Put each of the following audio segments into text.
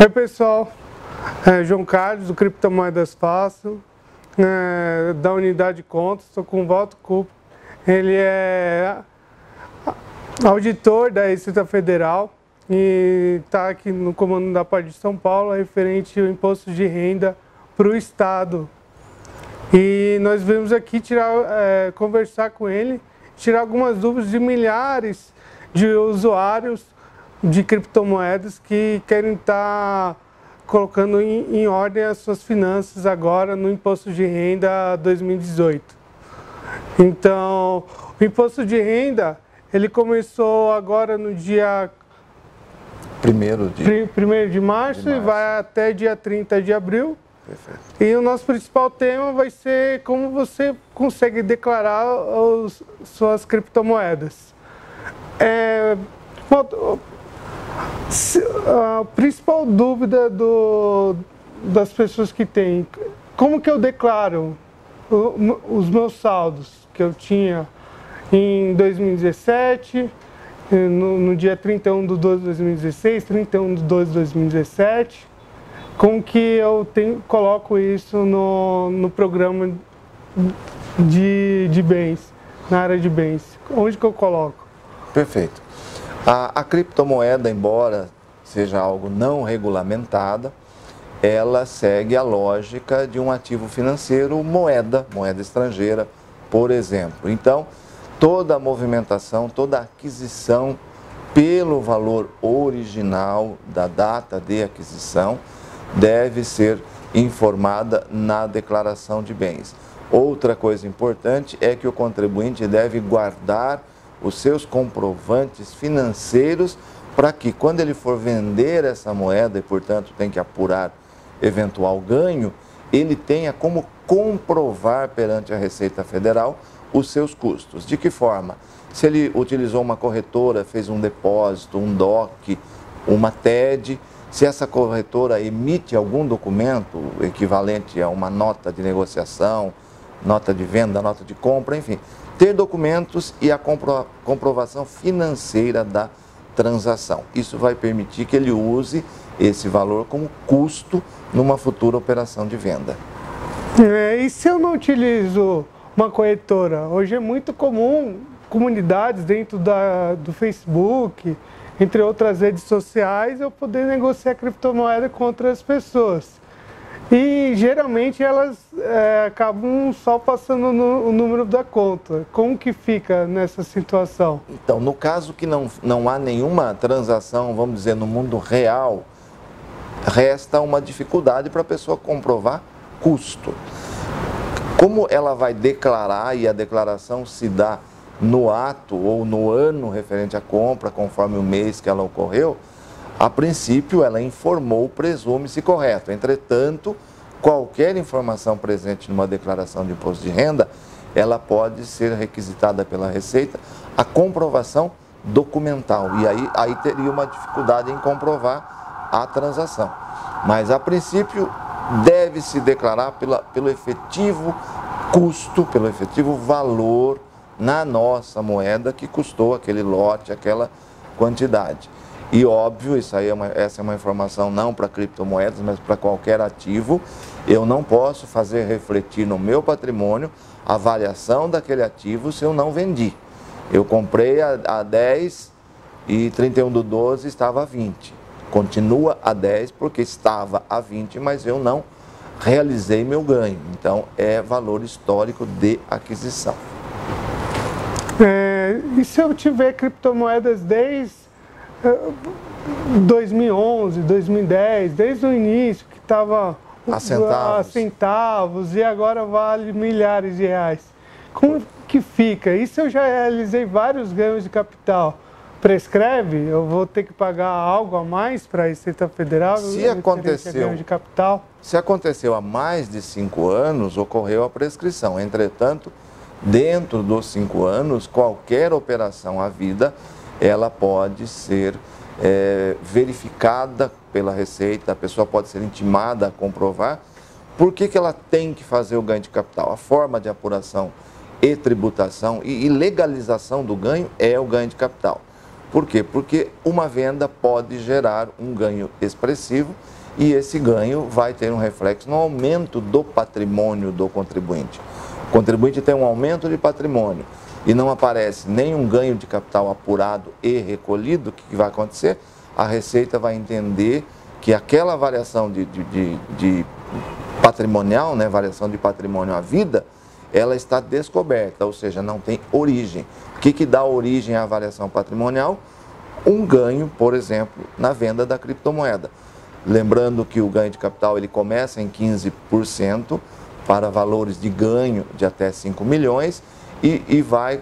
Oi pessoal, João Carlos do Criptomoedas Fácil, da unidade de contas, estou com o Walter Kupp. Ele é auditor da Receita Federal e está aqui no comando da parte de São Paulo, referente ao imposto de renda para o Estado. E nós viemos aqui conversar com ele, tirar algumas dúvidas de milhares de usuários de criptomoedas que querem estar colocando em ordem as suas finanças agora no Imposto de Renda 2018. Então, o Imposto de Renda, ele começou agora no dia 1º de março e vai até dia 30 de abril. Perfeito. E o nosso principal tema vai ser como você consegue declarar suas criptomoedas. A principal dúvida das pessoas que têm, como que eu declaro os meus saldos que eu tinha em 2017, no dia 31/12/2016, 31/12/2017, como que eu coloco isso no programa de bens, na área de bens, onde que eu coloco? Perfeito. A criptomoeda, embora seja algo não regulamentada, ela segue a lógica de um ativo financeiro, moeda estrangeira, por exemplo. Então, toda a movimentação, toda a aquisição pelo valor original da data de aquisição deve ser informada na declaração de bens. Outra coisa importante é que o contribuinte deve guardar os seus comprovantes financeiros para que, quando ele for vender essa moeda e, portanto, tem que apurar eventual ganho, ele tenha como comprovar perante a Receita Federal os seus custos. De que forma? Se ele utilizou uma corretora, fez um depósito, um DOC, uma TED, se essa corretora emite algum documento equivalente a uma nota de negociação, nota de venda, nota de compra, enfim, ter documentos e a comprovação financeira da transação. Isso vai permitir que ele use esse valor como custo numa futura operação de venda. E se eu não utilizo uma corretora? Hoje é muito comum comunidades dentro do Facebook, entre outras redes sociais, eu poder negociar criptomoeda com outras pessoas. E geralmente elas acabam só passando o número da conta. Como que fica nessa situação? Então, no caso que não há nenhuma transação, vamos dizer, no mundo real, resta uma dificuldade para a pessoa comprovar custo. Como ela vai declarar, e a declaração se dá no ato ou no ano referente à compra, conforme o mês que ela ocorreu, a princípio, ela informou, presume-se correto. Entretanto, qualquer informação presente numa declaração de imposto de renda, ela pode ser requisitada pela Receita a comprovação documental. E aí teria uma dificuldade em comprovar a transação. Mas, a princípio, deve-se declarar pelo efetivo custo, pelo efetivo valor na nossa moeda que custou aquele lote, aquela quantidade. E óbvio, essa é uma informação não para criptomoedas, mas para qualquer ativo. Eu não posso fazer refletir no meu patrimônio a variação daquele ativo se eu não vendi. Eu comprei a 10 e 31/12 estava a 20. Continua a 10 porque estava a 20, mas eu não realizei meu ganho. Então, é valor histórico de aquisição. E se eu tiver criptomoedas desde 2011, 2010, desde o início, que estava a centavos e agora vale milhares de reais? Como que fica? E se eu já realizei vários ganhos de capital? Prescreve? Eu vou ter que pagar algo a mais para a Receita Federal? Se aconteceu há mais de 5 anos, ocorreu a prescrição. Entretanto, dentro dos 5 anos, qualquer operação à vida, ela pode ser verificada pela Receita, a pessoa pode ser intimada a comprovar. Por que ela tem que fazer o ganho de capital? A forma de apuração e tributação e legalização do ganho é o ganho de capital. Por quê? Porque uma venda pode gerar um ganho expressivo e esse ganho vai ter um reflexo no aumento do patrimônio do contribuinte. O contribuinte tem um aumento de patrimônio e não aparece nenhum ganho de capital apurado e recolhido, o que vai acontecer? A Receita vai entender que aquela variação de patrimonial, né, variação de patrimônio à vida, ela está descoberta, ou seja, não tem origem. O que dá origem à variação patrimonial? Um ganho, por exemplo, na venda da criptomoeda. Lembrando que o ganho de capital ele começa em 15% para valores de ganho de até 5 milhões e vai,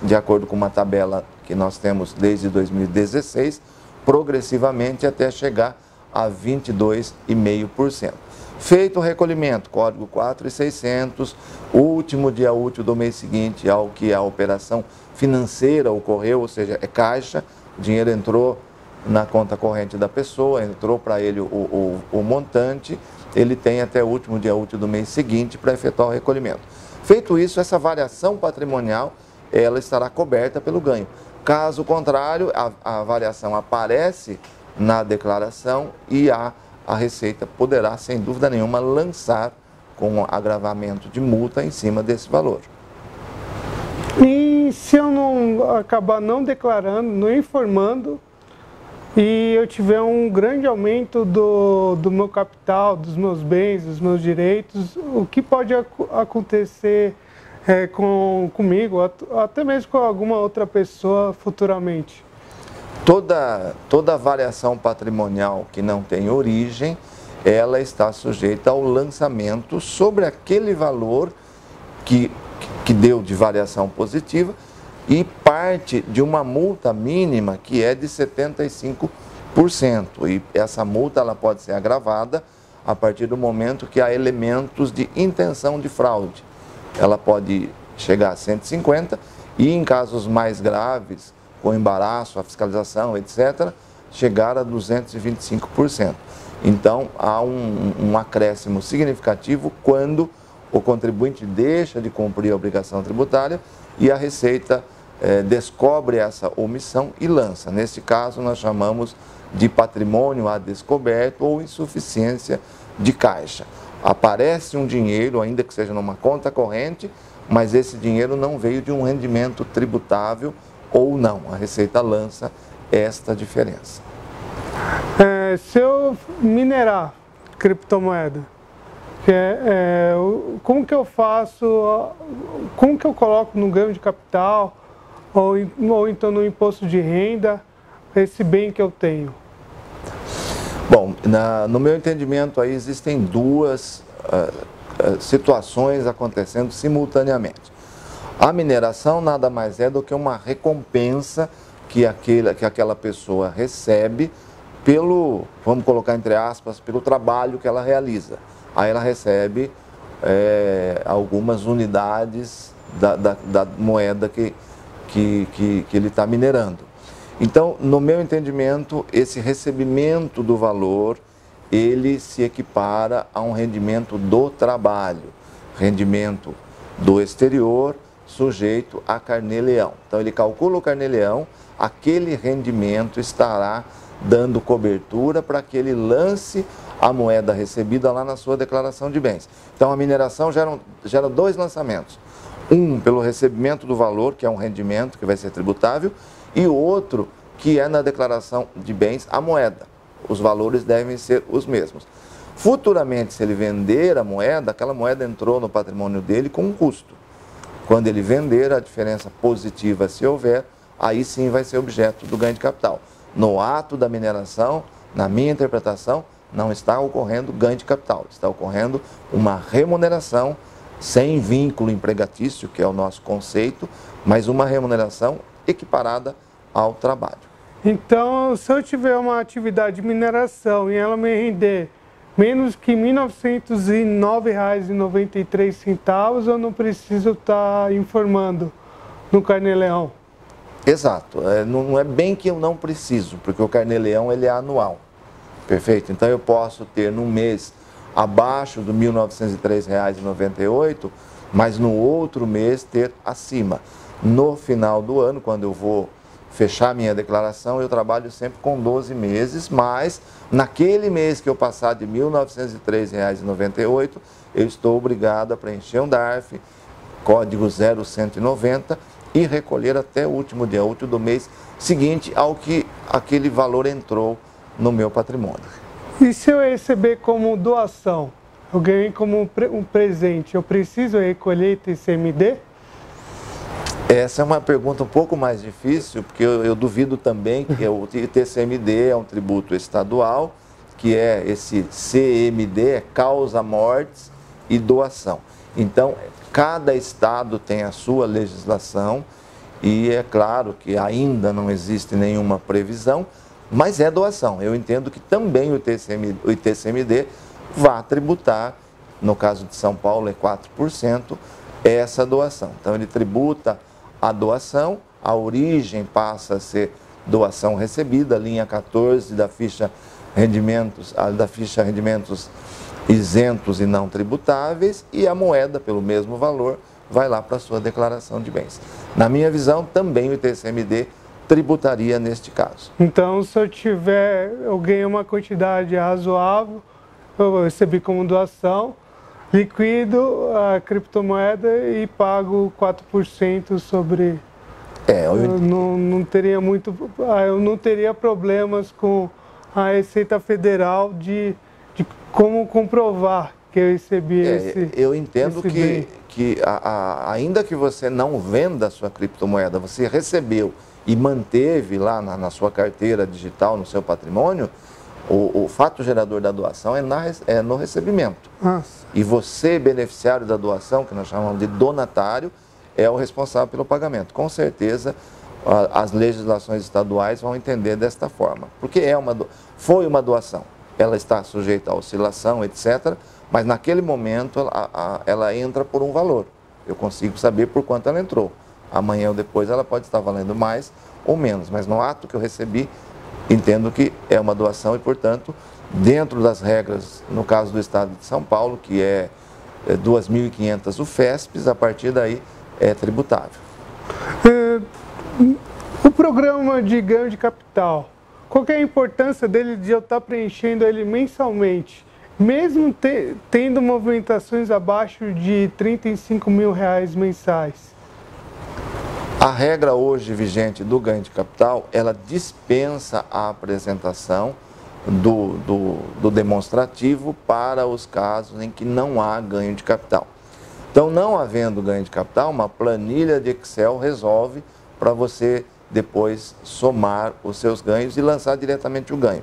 de acordo com uma tabela que nós temos desde 2016, progressivamente até chegar a 22,5%. Feito o recolhimento, código 4.600, último dia útil do mês seguinte ao que a operação financeira ocorreu, ou seja, é caixa, o dinheiro entrou na conta corrente da pessoa, entrou para ele o montante, ele tem até o último dia útil do mês seguinte para efetuar o recolhimento. Feito isso, essa variação patrimonial, ela estará coberta pelo ganho. Caso contrário, a variação aparece na declaração e a Receita poderá, sem dúvida nenhuma, lançar com agravamento de multa em cima desse valor. E se eu não acabar não declarando, não informando, e eu tiver um grande aumento do meu capital, dos meus bens, dos meus direitos, o que pode acontecer comigo, até mesmo com alguma outra pessoa futuramente? Toda variação patrimonial que não tem origem, ela está sujeita ao lançamento sobre aquele valor que deu de variação positiva e parte de uma multa mínima que é de 75%. E essa multa ela pode ser agravada a partir do momento que há elementos de intenção de fraude. Ela pode chegar a 150% e em casos mais graves, com embaraço, a fiscalização, etc., chegar a 225%. Então, há um acréscimo significativo quando o contribuinte deixa de cumprir a obrigação tributária e a Receita descobre essa omissão e lança. Neste caso, nós chamamos de patrimônio a descoberto ou insuficiência de caixa. Aparece um dinheiro, ainda que seja numa conta corrente, mas esse dinheiro não veio de um rendimento tributável ou não. A Receita lança esta diferença. Se eu minerar criptomoeda, como que eu faço, como que eu coloco no ganho de capital ou então no imposto de renda esse bem que eu tenho? Bom, no meu entendimento aí existem duas situações acontecendo simultaneamente. A mineração nada mais é do que uma recompensa que aquela pessoa recebe pelo, vamos colocar entre aspas, pelo trabalho que ela realiza. Aí ela recebe algumas unidades da moeda que ele está minerando. Então, no meu entendimento, esse recebimento do valor, ele se equipara a um rendimento do trabalho, rendimento do exterior, sujeito a carnê-leão. Então, ele calcula o carnê-leão, aquele rendimento estará dando cobertura para que ele lance a moeda recebida lá na sua declaração de bens. Então, a mineração gera dois lançamentos. Um, pelo recebimento do valor, que é um rendimento que vai ser tributável, e o outro, que é na declaração de bens, a moeda. Os valores devem ser os mesmos. Futuramente, se ele vender a moeda, aquela moeda entrou no patrimônio dele com um custo. Quando ele vender, a diferença positiva, se houver, aí sim vai ser objeto do ganho de capital. No ato da mineração, na minha interpretação, não está ocorrendo ganho de capital, está ocorrendo uma remuneração sem vínculo empregatício, que é o nosso conceito, mas uma remuneração equiparada ao trabalho. Então, se eu tiver uma atividade de mineração e ela me render menos que R$ 1.909,93, eu não preciso estar informando no carnê-leão? Exato. Não é bem que eu não preciso, porque o carnê-leão ele é anual. Perfeito? Então eu posso ter num mês abaixo do R$ 1.903,98, mas no outro mês ter acima. No final do ano, quando eu vou fechar minha declaração, eu trabalho sempre com 12 meses, mas naquele mês que eu passar de R$ 1.903,98, eu estou obrigado a preencher um DARF, código 0190, e recolher até o último dia útil do mês seguinte ao que aquele valor entrou no meu patrimônio. E se eu receber como doação, eu ganhei como um presente, eu preciso recolher TCMD? Essa é uma pergunta um pouco mais difícil, porque eu duvido também que o TCMD é um tributo estadual, que é esse CMD, é causa mortes e doação. Então, cada estado tem a sua legislação e é claro que ainda não existe nenhuma previsão, mas é doação. Eu entendo que também o ITCMD vai tributar, no caso de São Paulo é 4%, essa doação. Então, ele tributa a doação, a origem passa a ser doação recebida, linha 14 da ficha rendimentos isentos e não tributáveis, e a moeda, pelo mesmo valor, vai lá para a sua declaração de bens. Na minha visão, também o ITCMD tributaria neste caso. Então, se eu ganhei uma quantidade razoável, eu recebi como doação, liquido a criptomoeda e pago 4% sobre... eu não teria problemas com a Receita Federal de como comprovar que eu recebi esse... Eu entendo que ainda que você não venda a sua criptomoeda, você recebeu e manteve lá na sua carteira digital, no seu patrimônio, o fato gerador da doação é no recebimento. Nossa. E você, beneficiário da doação, que nós chamamos de donatário, é o responsável pelo pagamento. Com certeza, as legislações estaduais vão entender desta forma. Porque foi uma doação. Ela está sujeita a oscilação, etc., mas naquele momento ela entra por um valor. Eu consigo saber por quanto ela entrou. Amanhã ou depois ela pode estar valendo mais ou menos, mas no ato que eu recebi, entendo que é uma doação e, portanto, dentro das regras, no caso do Estado de São Paulo, que é 2.500 UFESPs, a partir daí é tributável. O programa de ganho de capital, qual que é a importância dele de eu estar preenchendo ele mensalmente, mesmo tendo movimentações abaixo de R$35 mil mensais? A regra hoje vigente do ganho de capital, ela dispensa a apresentação do demonstrativo para os casos em que não há ganho de capital. Então, não havendo ganho de capital, uma planilha de Excel resolve para você depois somar os seus ganhos e lançar diretamente o ganho.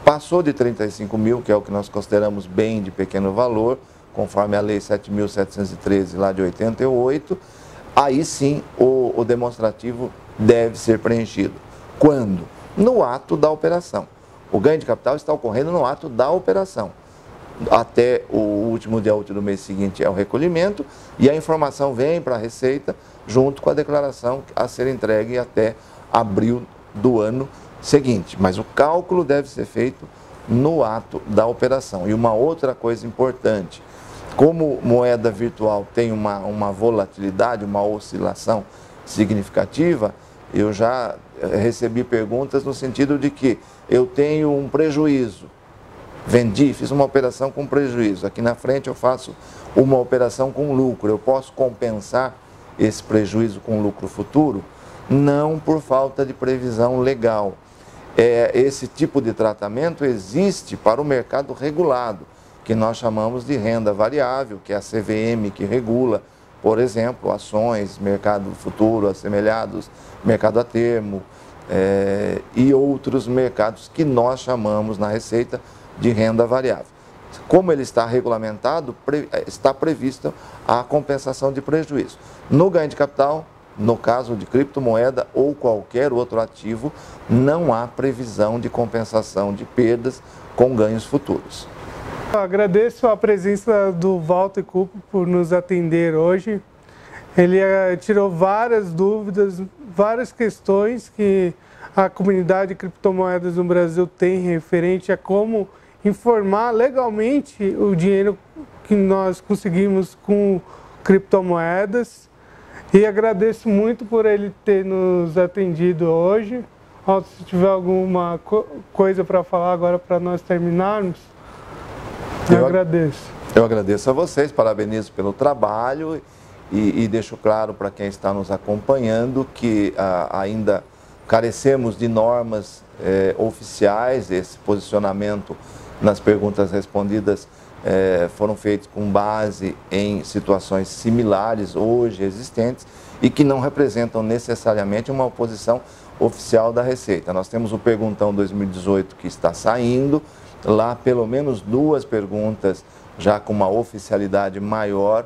Passou de 35 mil, que é o que nós consideramos bem de pequeno valor, conforme a Lei 7.713 lá de 88, aí sim o demonstrativo deve ser preenchido. Quando? No ato da operação. O ganho de capital está ocorrendo no ato da operação. Até o último dia útil do mês seguinte é o recolhimento e a informação vem para a Receita junto com a declaração a ser entregue até abril do ano seguinte. Mas o cálculo deve ser feito no ato da operação. E uma outra coisa importante, como moeda virtual tem uma volatilidade, uma oscilação significativa, eu já recebi perguntas no sentido de que eu tenho um prejuízo, fiz uma operação com prejuízo, aqui na frente eu faço uma operação com lucro, eu posso compensar esse prejuízo com lucro futuro? Não, por falta de previsão legal. Esse tipo de tratamento existe para o mercado regulado, que nós chamamos de renda variável, que é a CVM que regula, por exemplo, ações, mercado futuro, assemelhados, mercado a termo e outros mercados que nós chamamos na Receita de renda variável. Como ele está regulamentado, está prevista a compensação de prejuízo. No ganho de capital, no caso de criptomoeda ou qualquer outro ativo, não há previsão de compensação de perdas com ganhos futuros. Eu agradeço a presença do Walter Cupo por nos atender hoje. Ele tirou várias dúvidas, várias questões que a comunidade de criptomoedas no Brasil tem referente a como informar legalmente o dinheiro que nós conseguimos com criptomoedas. E agradeço muito por ele ter nos atendido hoje. Se tiver alguma coisa para falar agora para nós terminarmos, eu agradeço. Eu agradeço a vocês, parabenizo pelo trabalho e deixo claro para quem está nos acompanhando que ainda carecemos de normas oficiais. Esse posicionamento nas perguntas respondidas foram feitos com base em situações similares hoje existentes e que não representam necessariamente uma oposição oficial da Receita. Nós temos o Perguntão 2018 que está saindo, lá pelo menos 2 perguntas já com uma oficialidade maior,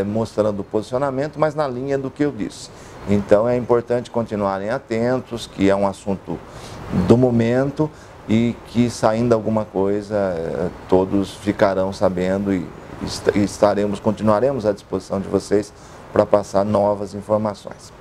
mostrando o posicionamento, mas na linha do que eu disse. Então é importante continuarem atentos, que é um assunto do momento e que saindo alguma coisa todos ficarão sabendo e continuaremos à disposição de vocês para passar novas informações.